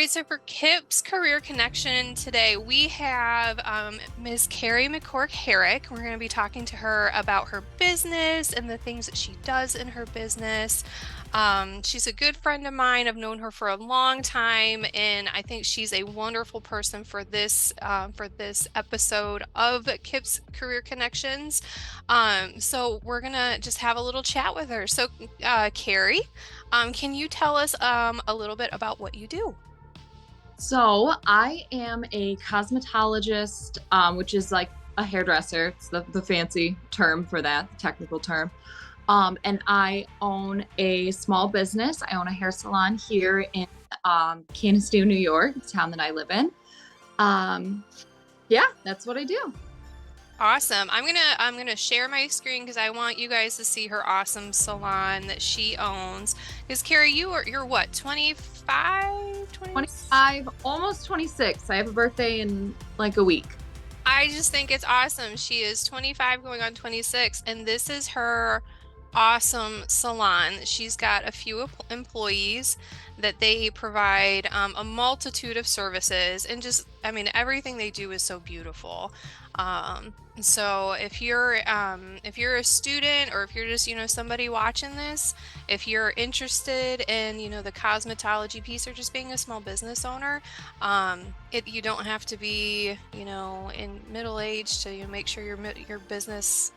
right, so for Kip's Career Connection today, we have Ms. Carrie McCourt-Herrick. We're going to be talking to her about her business and the things that she does in her business. She's a good friend of mine. I've known her for a long time, and I think she's a wonderful person for this episode of Kip's Career Connections. So we're gonna just have a little chat with her. So, Carrie, can you tell us a little bit about what you do? So I am a cosmetologist, which is like a hairdresser. It's the fancy term for that, the technical term. And I own a small business. I own a hair salon here in Canisteo, New York, the town that I live in. Yeah, that's what I do. Awesome. I'm gonna share my screen because I want you guys to see her awesome salon that she owns. Because Carrie, you're what, 25? 25, almost 26. I have a birthday in like a week. I just think it's awesome. She is 25 going on 26, and this is her awesome salon. She's got a few employees that they provide a multitude of services, and just, I mean, everything they do is so beautiful. So if you're a student, or if you're just, somebody watching this, if you're interested in, the cosmetology piece, or just being a small business owner, you don't have to be, in middle age to make sure your business,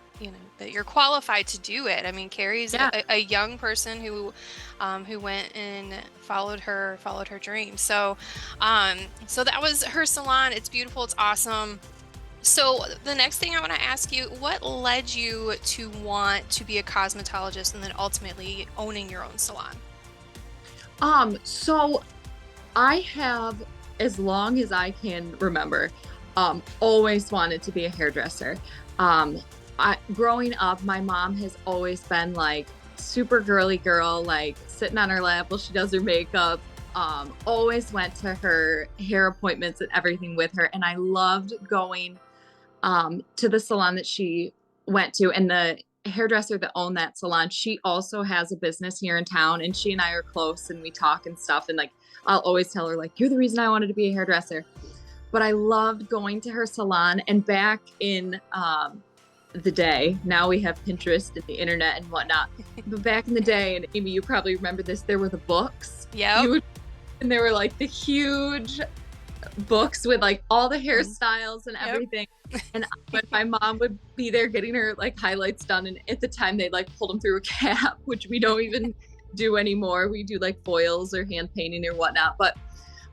that you're qualified to do it. I mean, Carrie's a young person who went and followed her dream. So that was her salon. It's beautiful. It's awesome. So the next thing I want to ask you, what led you to want to be a cosmetologist and then ultimately owning your own salon? So I have, as long as I can remember, always wanted to be a hairdresser. Growing up, my mom has always been like super girly girl, like sitting on her lap while she does her makeup. Always went to her hair appointments and everything with her. And I loved going to the salon that she went to, and the hairdresser that owned that salon, she also has a business here in town, and she and I are close and we talk and stuff. And like, I'll always tell her like, you're the reason I wanted to be a hairdresser. But I loved going to her salon. And back in the day, now we have Pinterest and the internet and whatnot, but back in the day, and Amy, you probably remember this, there were the books. Yeah. And there were like the huge books with like all the hairstyles and everything. And when my mom would be there getting her like highlights done, and at the time they like pulled them through a cap, which we don't even do anymore. We do like foils or hand painting or whatnot. But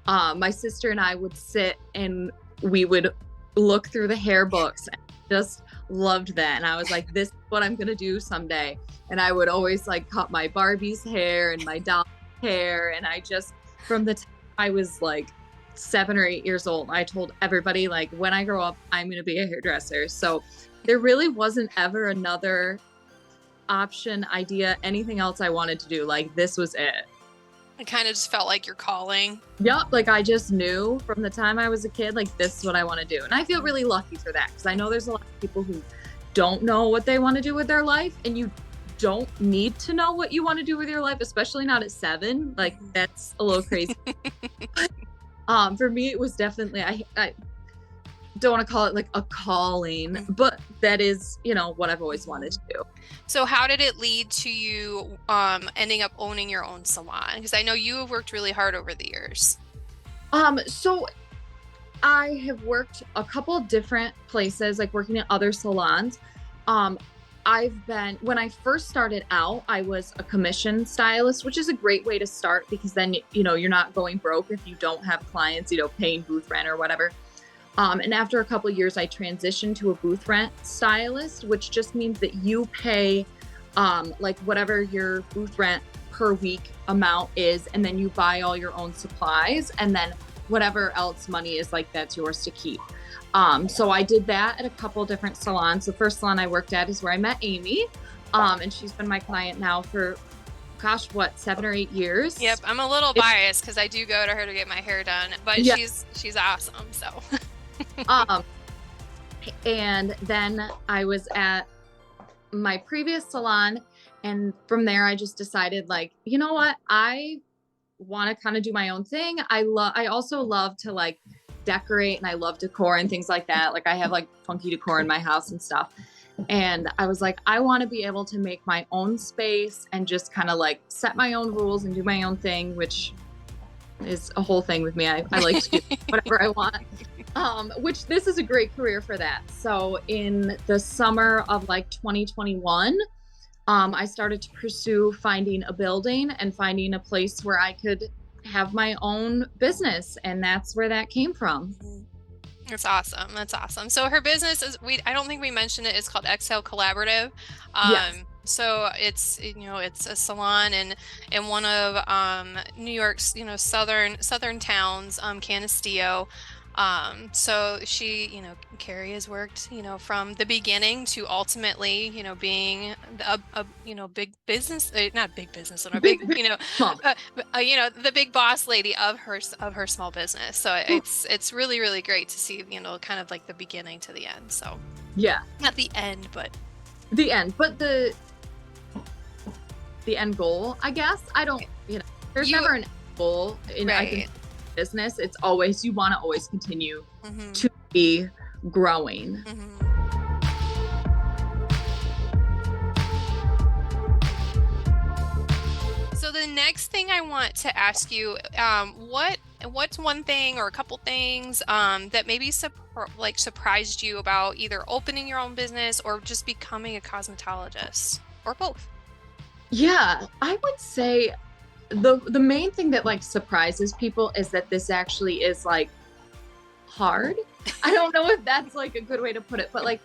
my sister and I would sit and we would look through the hair books. And just loved that. And I was like, this is what I'm gonna do someday. And I would always like cut my Barbie's hair and my doll's hair. And I just, from the time I was like 7 or 8 years old, I told everybody like, when I grow up, I'm going to be a hairdresser. So there really wasn't ever another option, idea, anything else I wanted to do. Like, this was it. It kind of just felt like your calling. Yep. Like I just knew from the time I was a kid, like this is what I want to do. And I feel really lucky for that, because I know there's a lot of people who don't know what they want to do with their life, and you don't need to know what you want to do with your life, especially not at 7. Like that's a little crazy. For me, it was definitely, I don't want to call it like a calling, but that is, what I've always wanted to do. So how did it lead to you ending up owning your own salon? Because I know you have worked really hard over the years. So I have worked a couple of different places, like working at other salons. When I first started out, I was a commission stylist, which is a great way to start, because then, you're not going broke if you don't have clients, paying booth rent or whatever. And after a couple of years, I transitioned to a booth rent stylist, which just means that you pay like whatever your booth rent per week amount is, and then you buy all your own supplies, and then whatever else money is, like that's yours to keep. So I did that at a couple different salons. The first salon I worked at is where I met Amy. And she's been my client now for, 7 or 8 years. Yep. I'm a little biased because I do go to her to get my hair done, but yeah. She's awesome. So, and then I was at my previous salon, and from there I just decided like, you know what? I want to kind of do my own thing. I also love to like decorate, and I love decor and things like that. Like I have like funky decor in my house and stuff. And I was like, I want to be able to make my own space and just kind of like set my own rules and do my own thing, which is a whole thing with me. I like to do whatever I want. Which this is a great career for that. So in the summer of like 2021, I started to pursue finding a building and finding a place where I could have my own business. And that's where that came from. That's awesome. That's awesome. So her business is, I don't think we mentioned it. It's called Exhale Collaborative. Yes. So it's, it's a salon in one of New York's, southern towns, Canisteo. So she, Carrie has worked, from the beginning to ultimately, being a big business, not big business owner, big, the big boss lady of her small business. So it's really, really great to see, kind of like the beginning to the end. So yeah, not the end, but the end, but the end goal, I guess. I don't, there's never an end goal in right. I think business. It's always, you want to always continue to be growing. So the next thing I want to ask you, what's one thing or a couple things that maybe surprised you about either opening your own business or just becoming a cosmetologist, or both? Yeah, I would say the main thing that like surprises people is that this actually is like hard. I don't know if that's like a good way to put it, but like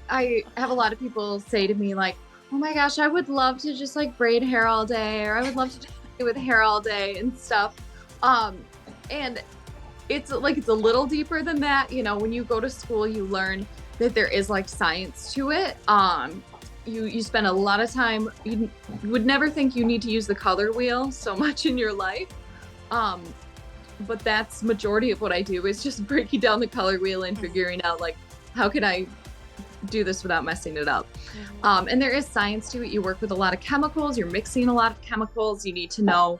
I have a lot of people say to me like, oh my gosh, I would love to just like braid hair all day, or I would love to just play with hair all day and stuff. And it's like, it's a little deeper than that. When you go to school, you learn that there is like science to it. You spend a lot of time, you would never think you need to use the color wheel so much in your life. But that's majority of what I do, is just breaking down the color wheel and figuring out like, how can I do this without messing it up? And there is science to it. You work with a lot of chemicals, you're mixing a lot of chemicals. You need to know,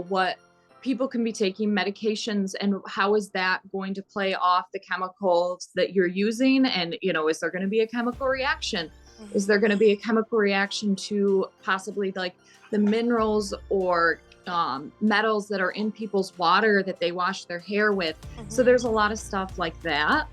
what people can be taking medications and how is that going to play off the chemicals that you're using? And, is there going to be a chemical reaction? Is there going to be a chemical reaction to possibly like the minerals or metals that are in people's water that they wash their hair with? So there's a lot of stuff like that.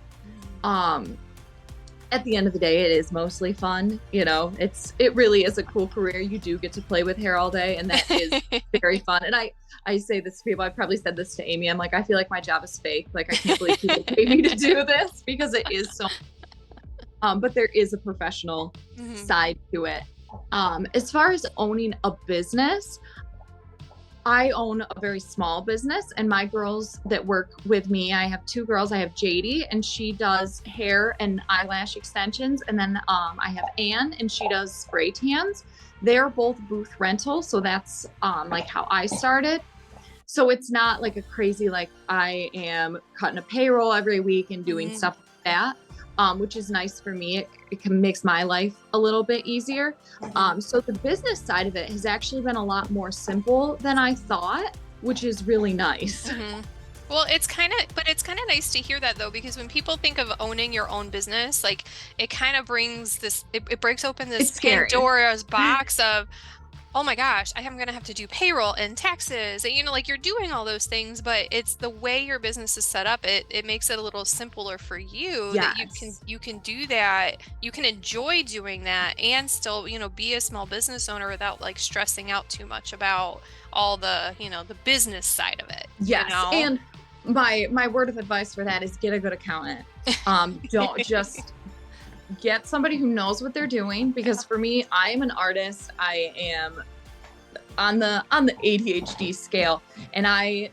At the end of the day, it is mostly fun. It really is a cool career. You do get to play with hair all day, and that is very fun. And I say this to people, I probably said this to Amy. I'm like, I feel like my job is fake. Like, I can't believe people pay me to do this, because it is so but there is a professional side to it. As far as owning a business, I own a very small business, and my girls that work with me, I have two girls. I have JD, and she does hair and eyelash extensions. And then I have Anne, and she does spray tans. They're both booth rental. So that's like how I started. So it's not like a crazy, like I am cutting a payroll every week and doing stuff like that. Which is nice for me. It makes my life a little bit easier. So the business side of it has actually been a lot more simple than I thought, which is really nice. Well, it's kind of nice to hear that though, because when people think of owning your own business, like it kind of brings this, it breaks open this Pandora's box of, oh my gosh, I'm going to have to do payroll and taxes. And, like you're doing all those things, but it's the way your business is set up. It makes it a little simpler for you that you can do that. You can enjoy doing that and still, be a small business owner without like stressing out too much about all the, the business side of it. Yes. And my word of advice for that is get a good accountant. Don't just get somebody who knows what they're doing, because for me, I am an artist. I am on the ADHD scale, and I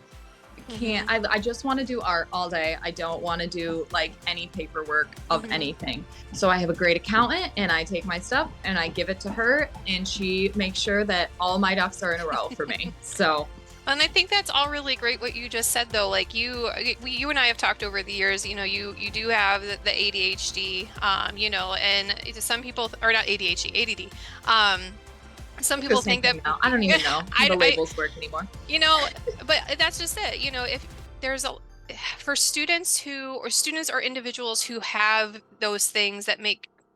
can't, I just want to do art all day. I don't want to do like any paperwork of anything. So I have a great accountant, and I take my stuff and I give it to her, and she makes sure that all my ducks are in a row for me. So and I think that's all really great what you just said though. Like you and I have talked over the years, you do have the ADHD, and some people, or not ADHD, ADD. some Like the people same think that, thing now. I don't even know how the I, labels work anymore. you know, but that's just it. You know, if there's a, for students who, or students or individuals who have those things that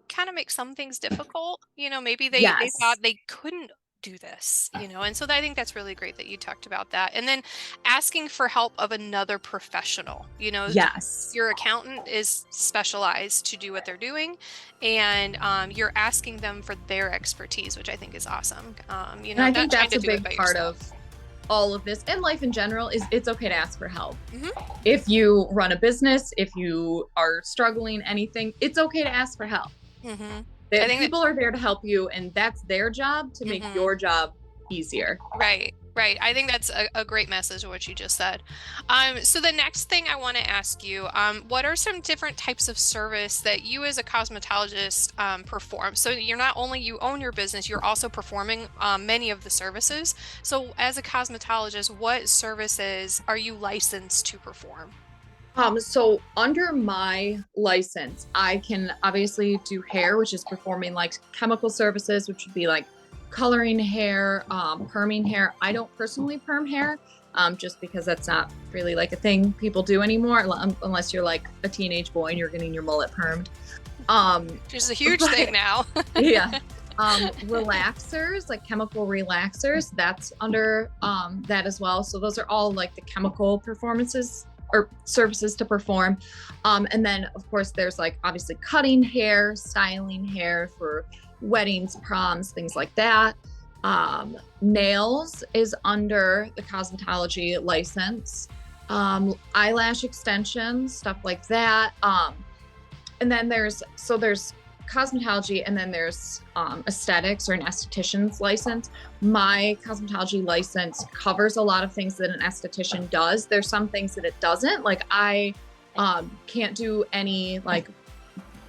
kind of make some things difficult, you know, maybe they Yes. thought they couldn't do this, you know, and so I think that's really great that you talked about that. And then asking for help of another professional, you know, Yes. your accountant is specialized to do what they're doing, and you're asking them for their expertise, which I think is awesome. You And know, I not think trying that's to a do it big by part yourself. of all of this and life in general is it's okay to ask for help. Hmm. If you run a business, if you are struggling anything, it's okay to ask for help. Hmm. I That think that, people are there to help you and that's their job to make hmm, your job easier. right, right. I think that's a great message of what you just said. So the next thing I want to ask you, what are some different types of service that you as a cosmetologist perform? So you're not only you own your business, you're also performing many of the services. So as a cosmetologist, what services are you licensed to perform? So under my license, I can obviously do hair, which is performing like chemical services, which would be like coloring hair, perming hair. I don't personally perm hair, just because that's not really like a thing people do anymore, unless you're like a teenage boy and you're getting your mullet permed. Um, Which is a huge thing but now. yeah. Relaxers, like chemical relaxers, that's under that as well. So those are all like the chemical performances or services to perform. And then of course there's like obviously cutting hair, styling hair for weddings, proms, things like that. Nails is under the cosmetology license. Eyelash extensions, stuff like that. And then there's cosmetology and then there's aesthetics or an esthetician's license. My cosmetology license covers a lot of things that an esthetician does. There's some things that it doesn't. Like I can't do any like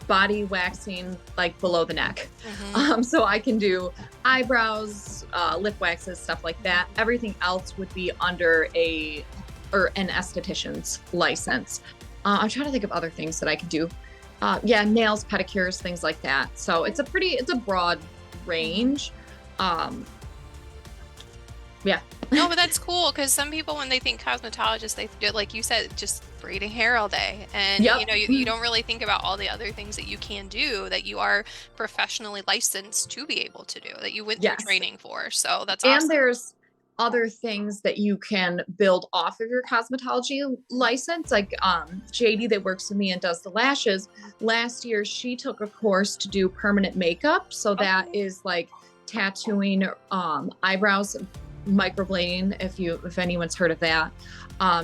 body waxing like below the neck. Hmm. So I can do eyebrows, lip waxes, stuff like that. Everything else would be under an esthetician's license. I'm trying to think of other things that I could do. Yeah, nails, pedicures, things like that. So it's a broad range. Um, yeah. No, but that's cool because some people, when they think cosmetologist, they do, like you said, just braiding hair all day. And, Yep. you know, you don't really think about all the other things that you can do that you are professionally licensed to be able to do, that you went through Yes. training for. So that's And awesome. there's other things that you can build off of your cosmetology license. Like JD that works with me and does the lashes. Last year, she took a course to do permanent makeup. So that Okay. is like tattooing eyebrows, microblading, if anyone's heard of that.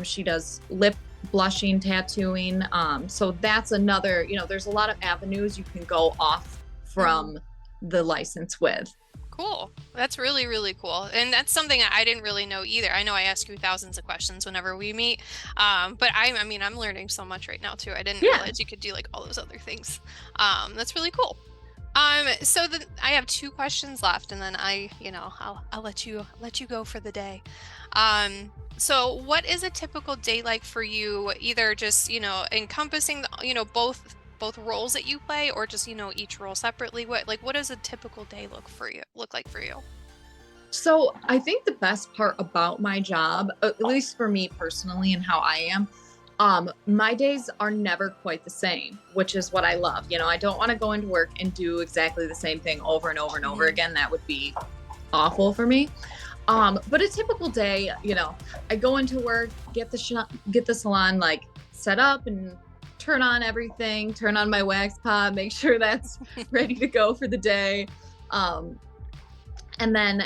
She does lip blushing, tattooing. So that's another, there's a lot of avenues you can go off Mhm. from the license with. Cool. That's really, really cool. And that's something I didn't really know either. I know I ask you thousands of questions whenever we meet. But I mean, I'm learning so much right now too. I didn't Yeah. realize you could do like all those other things. That's really cool. So then I have two questions left, and then I'll let you go for the day. So what is a typical day like for you, either just, encompassing both roles that you play, or just, each role separately? What does a typical day look like for you? So I think the best part about my job, at least for me personally and how I am, my days are never quite the same, which is what I love. I don't want to go into work and do exactly the same thing over and over and over Hmm. again. That would be awful for me. But a typical day, I go into work, get the salon like set up and turn on everything, turn on my wax pot, make sure that's ready to go for the day. Um, and then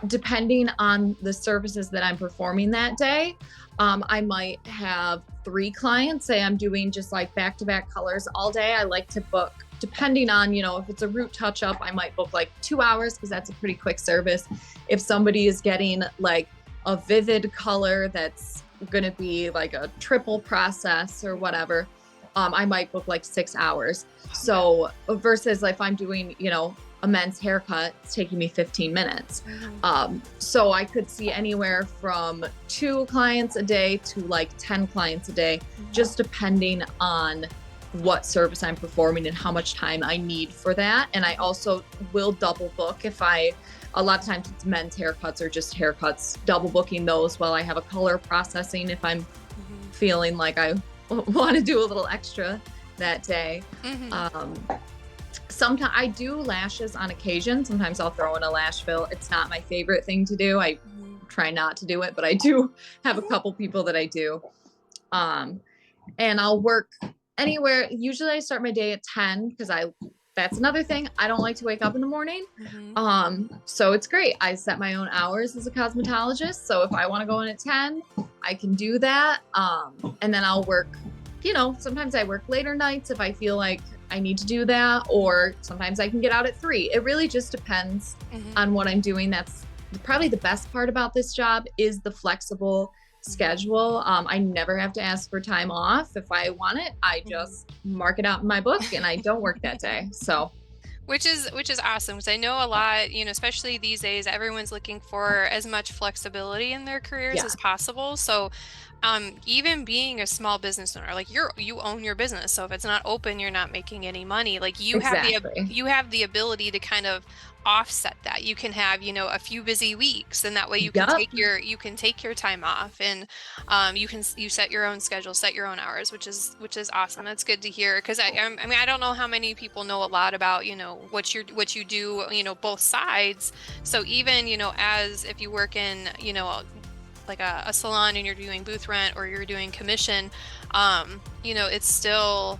depending on the services that I'm performing that day, I might have 3 clients. Say I'm doing just like back to back colors all day. I like to book, depending on, if it's a root touch up, I might book like 2 hours because that's a pretty quick service. If somebody is getting like a vivid color that's going to be like a triple process or whatever, I might book like 6 hours. Okay. So versus like if I'm doing, a men's haircut, it's taking me 15 minutes. Hmm. So I could see anywhere from 2 clients a day to like 10 clients a day, just depending on what service I'm performing and how much time I need for that. And I also will double book if I a lot of times it's men's haircuts or just haircuts, double booking those while I have a color processing if I'm feeling like I want to do a little extra that day. Sometimes I do lashes on occasion. Sometimes I'll throw in a lash fill. It's not my favorite thing to do. I try not to do it, but I do have a couple people that I do. And I'll work anywhere. Usually I start my day at 10 because that's another thing. I don't like to wake up in the morning. So it's great. I set my own hours as a cosmetologist. So if I want to go in at 10, I can do that. And then I'll work, sometimes I work later nights if I feel like I need to do that, or sometimes I can get out at 3. It really just depends on what I'm doing. That's probably the best part about this job is the flexible schedule. I never have to ask for time off. If I want it, I just mark it out in my book and I don't work that day. So which is awesome, because I know a lot, especially these days, everyone's looking for as much flexibility in their careers as possible. So even being a small business owner, like you own your business, so if it's not open, you're not making any money. Like you have the ability to kind of offset that. You can have a few busy weeks, and that way you can take your time off, and you set your own schedule, set your own hours, which is awesome. That's good to hear, because I mean, I don't know how many people know a lot about what you do, both sides. So even as if you work in like a salon and you're doing booth rent or you're doing commission, it's still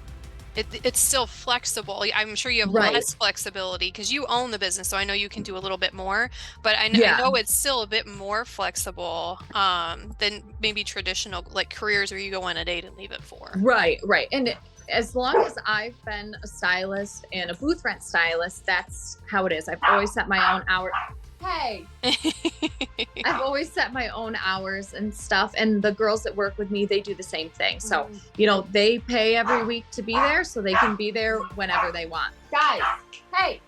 flexible. I'm sure you have less flexibility because you own the business, so I know you can do a little bit more, but I know it's still a bit more flexible than maybe traditional like careers where you go in a day and leave at 4. Right. And as long as I've been a stylist and a booth rent stylist, that's how it is. I've always set my own hours. Hey, I've always set my own hours and stuff. And the girls that work with me, they do the same thing. So, they pay every week to be there so they can be there whenever they want. Guys, hey.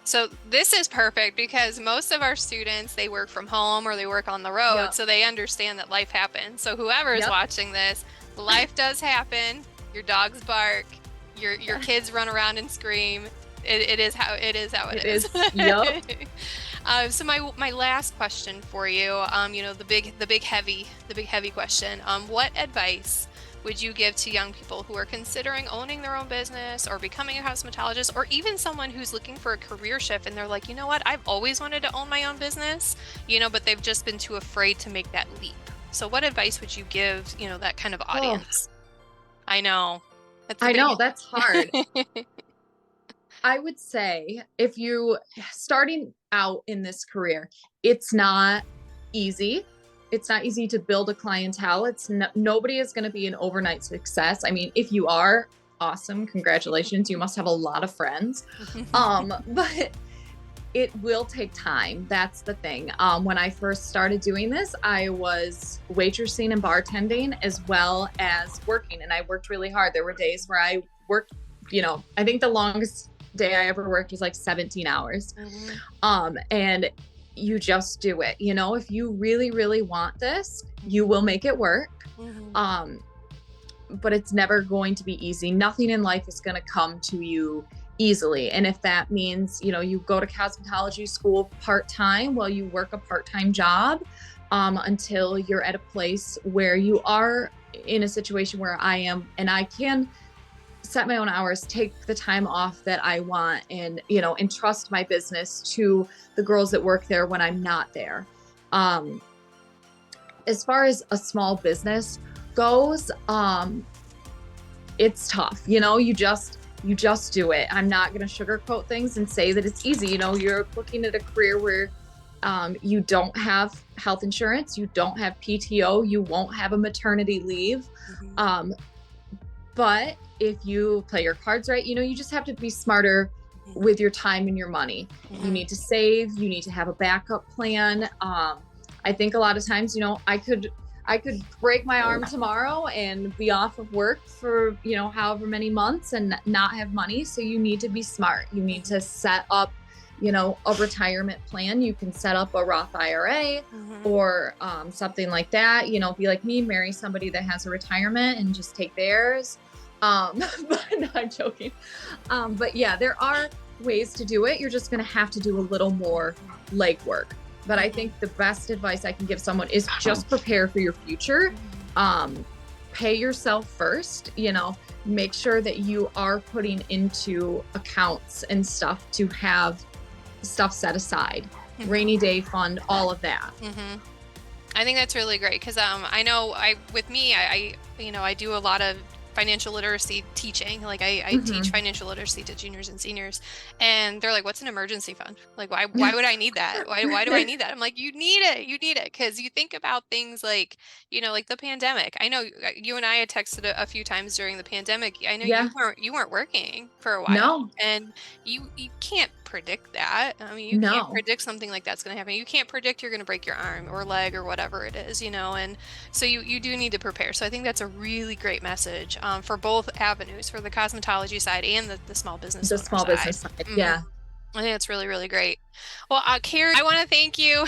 So this is perfect because most of our students, they work from home or they work on the road. So they understand that life happens. So whoever is watching this, life does happen. Your dogs bark, your kids run around and scream. It is how it is. Yep. So my last question for you, the big heavy question. What advice would you give to young people who are considering owning their own business or becoming a cosmetologist, or even someone who's looking for a career shift and they're like, you know what, I've always wanted to own my own business, but they've just been too afraid to make that leap. So what advice would you give, that kind of audience? I know. That's hard. I would say if you starting out in this career, it's not easy. It's not easy to build a clientele. Nobody is going to be an overnight success. I mean, if you are, awesome, congratulations. You must have a lot of friends. But it will take time. That's the thing. When I first started doing this, I was waitressing and bartending as well as working, and I worked really hard. There were days where I worked, I think the longest day I ever worked was like 17 hours. And you just do it. If you really, really want this, you will make it work. But it's never going to be easy. Nothing in life is going to come to you easily. And if that means, you go to cosmetology school part-time while you work a part-time job, until you're at a place where you are in a situation where I am, and I can set my own hours, take the time off that I want, and, entrust my business to the girls that work there when I'm not there. As far as a small business goes, it's tough. You just do it. I'm not going to sugarcoat things and say that it's easy. You're looking at a career where you don't have health insurance, you don't have PTO, you won't have a maternity leave. But if you play your cards right, you just have to be smarter with your time and your money. You need to save, you need to have a backup plan. I think a lot of times, I could break my arm tomorrow and be off of work for, however many months and not have money. So you need to be smart. You need to set up, a retirement plan. You can set up a Roth IRA or something like that, be like me, marry somebody that has a retirement and just take theirs. But no, I'm joking. But yeah, there are ways to do it. You're just going to have to do a little more legwork. But I think the best advice I can give someone is just prepare for your future. Pay yourself first, you know, make sure that you are putting into accounts and stuff to have stuff set aside, rainy day fund, all of that. I think that's really great because I know I you know, I do a lot of financial literacy teaching. Like I teach financial literacy to juniors and seniors, and they're like, "What's an emergency fund? Like, why would I need that? Why do I need that?" I'm like, "You need it. You need it because you think about things like, you know, like the pandemic. I know you and I had texted a few times during the pandemic. I know Yeah. you weren't working for a while, No, and you can't predict that. I mean, you can't no. predict something like that's going to happen. You can't predict you're going to break your arm or leg or whatever it is, you know, and so you do need to prepare. So I think that's a really great message for both avenues, for the cosmetology side and the small business The owner small side. business side. Mhm. Yeah. I think it's really, really great. Well, Carrie, I want to thank you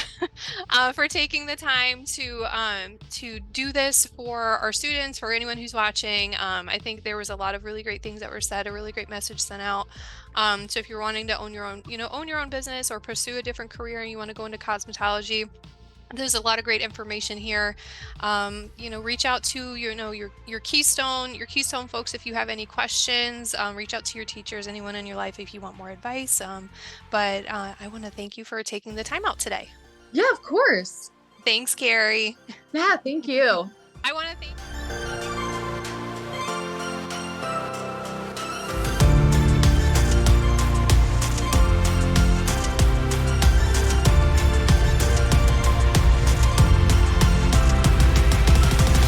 for taking the time to do this for our students, for anyone who's watching. I think there was a lot of really great things that were said, a really great message sent out. So if you're wanting to own your own, you know, own your own business or pursue a different career and you want to go into cosmetology, there's a lot of great information here. You know, reach out to your Keystone folks if you have any questions. Reach out to your teachers, anyone in your life if you want more advice. But I want to thank you for taking the time out today. Yeah, of course. Thanks, Carrie. Yeah, thank you. I want to thank